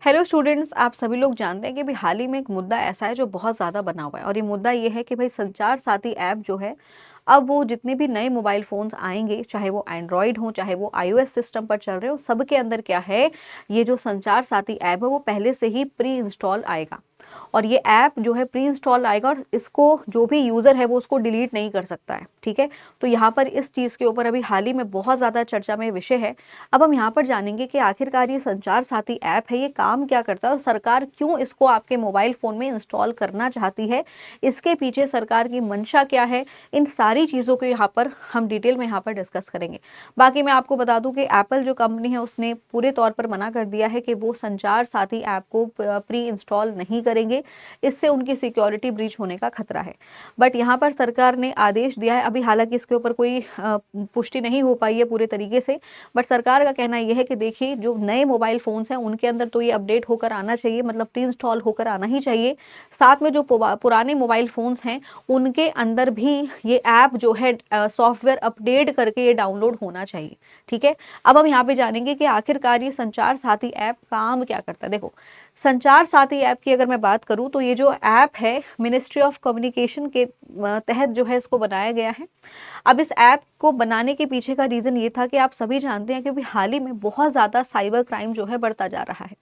Hello students, आप सभी लोग जानते हैं कि अभी हाल ही में एक मुद्दा ऐसा है जो बहुत ज़्यादा बना हुआ है और ये मुद्दा ये है कि भाई संचार साथी ऐप जो है, अब वो जितने भी नए मोबाइल फ़ोन्स आएंगे, चाहे वो एंड्रॉयड हो चाहे वो आईओएस सिस्टम पर चल रहे हो, सबके अंदर क्या है, ये जो संचार साथी ऐप है वो पहले से ही प्री इंस्टॉल आएगा। और ये ऐप जो है प्री इंस्टॉल आएगा और इसको जो भी यूज़र है वो उसको डिलीट नहीं कर सकता है। ठीक है, तो यहाँ पर इस चीज़ के ऊपर अभी हाल ही में बहुत ज़्यादा चर्चा में विषय है। अब हम यहाँ पर जानेंगे कि आखिरकार ये संचार साथी ऐप है, ये काम क्या करता है और सरकार क्यों इसको आपके मोबाइल फ़ोन में इंस्टॉल करना चाहती है, इसके पीछे सरकार की मंशा क्या है, इन सारी चीज़ों को यहाँ पर हम डिटेल में यहाँ पर डिस्कस करेंगे। बाकी मैं आपको बता दूं कि एप्पल जो कंपनी है उसने पूरे तौर पर मना कर दिया है कि वो संचार साथी ऐप को प्री इंस्टॉल नहीं करेंगे, इससे उनकी सिक्योरिटी ब्रीच होने का खतरा है। बट यहाँ पर सरकार ने आदेश दिया है, अभी हालांकि इसके ऊपर कोई पुष्टि नहीं हो पाई है पूरे तरीके से, बट सरकार का कहना यह है कि देखिए जो नए मोबाइल फ़ोन्स हैं उनके अंदर तो ये अपडेट होकर आना चाहिए, मतलब प्री इंस्टॉल होकर आना ही चाहिए। साथ में जो पुराने मोबाइल फ़ोन्स हैं उनके अंदर भी ये ऐप जो है सॉफ्टवेयर अपडेट करके ये डाउनलोड होना चाहिए। ठीक है, अब हम यहाँ पे जानेंगे कि आखिरकार ये संचार साथी ऐप काम क्या करता है। देखो, संचार साथी ऐप की अगर मैं बात करूँ तो ये जो ऐप है मिनिस्ट्री ऑफ कम्युनिकेशन के तहत जो है इसको बनाया गया है। अब इस ऐप को बनाने के पीछे का रीज़न ये था कि आप सभी जानते हैं कि अभी हाल ही में बहुत ज़्यादा साइबर क्राइम जो है बढ़ता जा रहा है।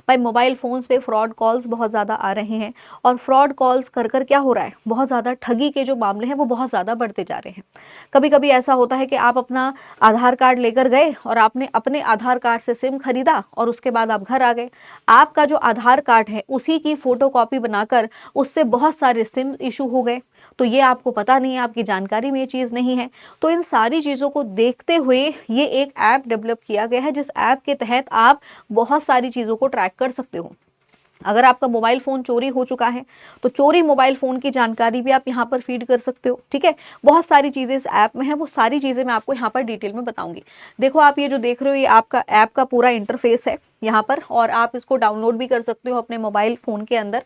भाई मोबाइल फ़ोन्स पे फ्रॉड कॉल्स बहुत ज़्यादा आ रहे हैं और फ्रॉड कॉल्स कर कर क्या हो रहा है, बहुत ज़्यादा ठगी के जो मामले हैं वो बहुत ज़्यादा बढ़ते जा रहे हैं। कभी कभी ऐसा होता है कि आप अपना आधार कार्ड लेकर गए और आपने अपने आधार कार्ड से सिम खरीदा और उसके बाद आप घर आ गए। आपका जो आधार कार्ड है उसी की फ़ोटोकॉपी बनाकर उससे बहुत सारे सिम इशू हो गए। तो ये आपको पता नहीं है, आपकी जानकारी में ये चीज़ नहीं है। तो इन सारी चीज़ों को देखते हुए ये एक ऐप डेवलप किया गया है, जिस ऐप के तहत आप बहुत सारी चीज़ों को ट्रैक कर सकते हो। अगर आपका मोबाइल फ़ोन चोरी हो चुका है तो चोरी मोबाइल फ़ोन की जानकारी भी आप यहाँ पर फीड कर सकते हो। ठीक है, बहुत सारी चीज़ें इस ऐप में हैं, वो सारी चीज़ें मैं आपको यहाँ पर डिटेल में बताऊंगी। देखो, आप ये जो देख रहे हो ये आपका ऐप का पूरा इंटरफेस है यहाँ पर, और आप इसको डाउनलोड भी कर सकते हो अपने मोबाइल फ़ोन के अंदर।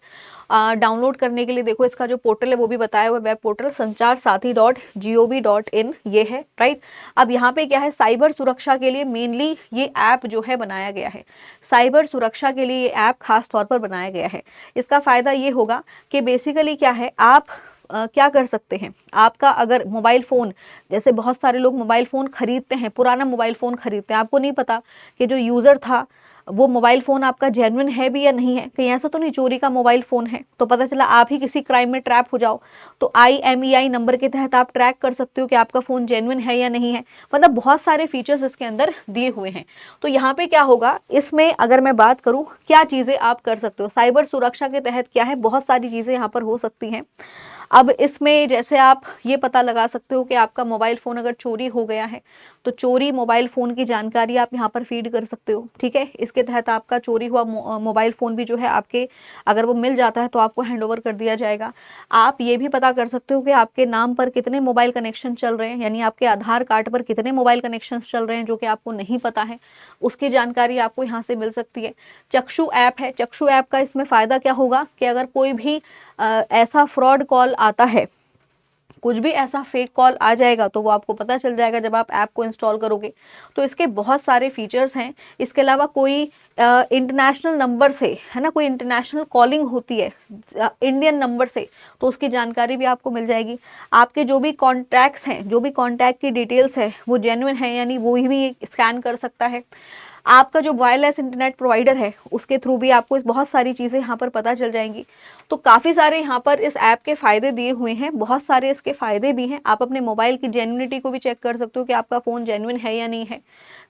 डाउनलोड करने के लिए देखो इसका जो पोर्टल है वो भी बताया हुआ, वेब पोर्टल sanchar-sathi.gov.in ये है, राइट। अब यहाँ पे क्या है, साइबर सुरक्षा के लिए मेनली ये ऐप जो है बनाया गया है। साइबर सुरक्षा के लिए ये ऐप खास तौर पर बनाया गया है। इसका फ़ायदा ये होगा कि बेसिकली क्या है, आप क्या कर सकते हैं, आपका अगर मोबाइल फ़ोन, जैसे बहुत सारे लोग मोबाइल फ़ोन खरीदते हैं, पुराना मोबाइल फ़ोन खरीदते हैं, आपको नहीं पता कि जो यूज़र था वो मोबाइल फ़ोन आपका जेन्युइन है भी या नहीं है, कहीं ऐसा तो नहीं चोरी का मोबाइल फ़ोन है, तो पता चला आप ही किसी क्राइम में ट्रैप हो जाओ, तो IMEI नंबर के तहत आप ट्रैक कर सकते हो कि आपका फ़ोन जेन्युइन है या नहीं है। मतलब बहुत सारे फीचर्स इसके अंदर दिए हुए हैं। तो यहाँ पे क्या होगा, इसमें अगर मैं बात करूँ क्या चीज़ें आप कर सकते हो साइबर सुरक्षा के तहत, क्या है, बहुत सारी चीज़ें यहाँ पर हो सकती हैं। अब इसमें जैसे आप ये पता लगा सकते हो कि आपका मोबाइल फ़ोन अगर चोरी हो गया है तो चोरी मोबाइल फ़ोन की जानकारी आप यहाँ पर फीड कर सकते हो। ठीक है, इसके तहत आपका चोरी हुआ मोबाइल फ़ोन भी जो है आपके, अगर वो मिल जाता है तो आपको हैंडओवर कर दिया जाएगा। आप ये भी पता कर सकते हो कि आपके नाम पर कितने मोबाइल कनेक्शन चल रहे हैं, यानी आपके आधार कार्ड पर कितने मोबाइल कनेक्शन चल रहे हैं जो कि आपको नहीं पता है, उसकी जानकारी आपको यहाँ से मिल सकती है। चक्षु ऐप है, चक्षु ऐप का इसमें फ़ायदा क्या होगा कि अगर कोई भी ऐसा फ्रॉड कॉल आता है, कुछ भी ऐसा फेक कॉल आ जाएगा तो वो आपको पता चल जाएगा जब आप ऐप को इंस्टॉल करोगे। तो इसके बहुत सारे फीचर्स हैं। इसके अलावा कोई इंटरनेशनल नंबर से, है ना, कोई इंटरनेशनल कॉलिंग होती है इंडियन नंबर से, तो उसकी जानकारी भी आपको मिल जाएगी। आपके जो भी कॉन्टैक्ट्स हैं, जो भी कॉन्टैक्ट की डिटेल्स है वो जेन्युइन है यानी वो भी स्कैन कर सकता है। आपका जो वायरलेस इंटरनेट प्रोवाइडर है उसके थ्रू भी आपको इस बहुत सारी चीज़ें यहाँ पर पता चल जाएंगी। तो काफ़ी सारे यहाँ पर इस ऐप के फ़ायदे दिए हुए हैं, बहुत सारे इसके फ़ायदे भी हैं। आप अपने मोबाइल की जेन्युइनिटी को भी चेक कर सकते हो कि आपका फ़ोन जेन्युइन है या नहीं है,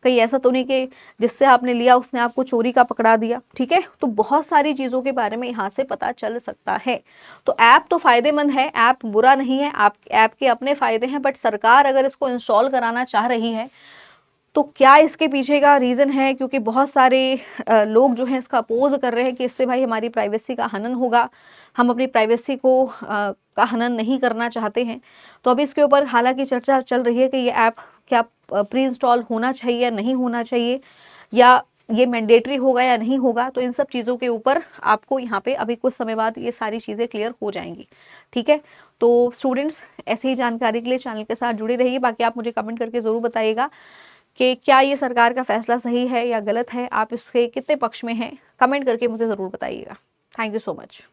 कहीं ऐसा तो नहीं कि जिससे आपने लिया उसने आपको चोरी का पकड़ा दिया। ठीक है, तो बहुत सारी चीज़ों के बारे में यहाँ से पता चल सकता है। तो ऐप तो फ़ायदेमंद है, ऐप बुरा नहीं है, आप ऐप के अपने फ़ायदे हैं, बट सरकार अगर इसको इंस्टॉल कराना चाह रही है तो क्या इसके पीछे का रीज़न है, क्योंकि बहुत सारे लोग जो हैं इसका अपोज कर रहे हैं कि इससे भाई हमारी प्राइवेसी का हनन होगा, हम अपनी प्राइवेसी को का हनन नहीं करना चाहते हैं। तो अभी इसके ऊपर हालांकि चर्चा चल रही है कि ये ऐप क्या प्री इंस्टॉल होना चाहिए या नहीं होना चाहिए, या ये मैंडेटरी होगा या नहीं होगा। तो इन सब चीज़ों के ऊपर आपको यहाँ पे अभी कुछ समय बाद ये सारी चीज़ें क्लियर हो जाएंगी। ठीक है, तो स्टूडेंट्स ऐसी ही जानकारी के लिए चैनल के साथ जुड़े रहिए। बाकी आप मुझे कमेंट करके ज़रूर बताइएगा कि क्या ये सरकार का फैसला सही है या गलत है, आप इसके कितने पक्ष में हैं, कमेंट करके मुझे ज़रूर बताइएगा। Thank you so much.